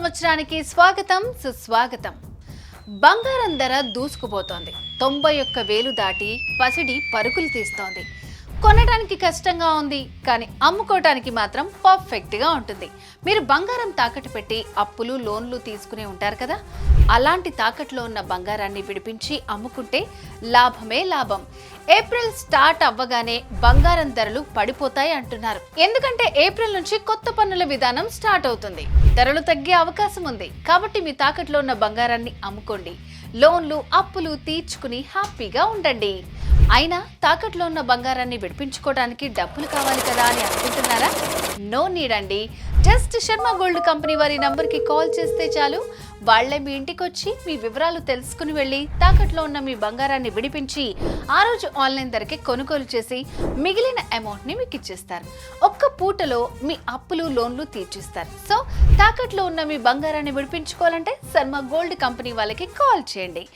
సంవత్సరానికి స్వాగతం సుస్వాగతం. బంగారం ధర దూసుకుపోతోంది. 91,000 దాటి పసిడి పరుగులు తీస్తోంది. కొనడానికి కష్టంగా ఉంది, కానీ అమ్ముకోవడానికి మాత్రం పర్ఫెక్ట్గా ఉంటుంది. మీరు బంగారం తాకట్టు పెట్టి అప్పులు లోన్లు తీసుకునే ఉంటారు కదా, అలాంటి తాకట్లో ఉన్న బంగారాన్ని విడిపించి అమ్ముకుంటే లాభమే లాభం. ఏప్రిల్ స్టార్ట్ అవ్వగానే బంగారం ధరలు పడిపోతాయి అంటున్నారు. ఎందుకంటే ఏప్రిల్ నుంచి కొత్త పన్నుల విధానం స్టార్ట్ అవుతుంది. ధరలు తగ్గే అవకాశం ఉంది. కాబట్టి మీ తాకట్లో ఉన్న బంగారాన్ని అమ్ముకోండి. లోన్లు అప్పులు తీర్చుకుని హ్యాపీగా ఉండండి. అయినా తాకట్లో ఉన్న బంగారాన్ని విడిపించుకోవడానికి డబ్బులు కావాలి కదా అని అనుకుంటున్నారా? నో నీడ్ అండి. జస్ట్ శర్మ గోల్డ్ కంపెనీ వారి నంబర్కి కాల్ చేస్తే చాలు. వాళ్లే మీ ఇంటికి వచ్చి మీ వివరాలు తెలుసుకుని వెళ్ళి తాకట్లో ఉన్న మీ బంగారాన్ని విడిపించి ఆ రోజు ఆన్లైన్ ధరకే కొనుగోలు చేసి మిగిలిన అమౌంట్ని మీకు ఇచ్చేస్తారు. ఒక్క పూటలో మీ అప్పులు లోన్లు తీర్చిస్తారు. సో తాకట్లో ఉన్న మీ బంగారాన్ని విడిపించుకోవాలంటే శర్మ గోల్డ్ కంపెనీ వాళ్ళకి కాల్ చేయండి.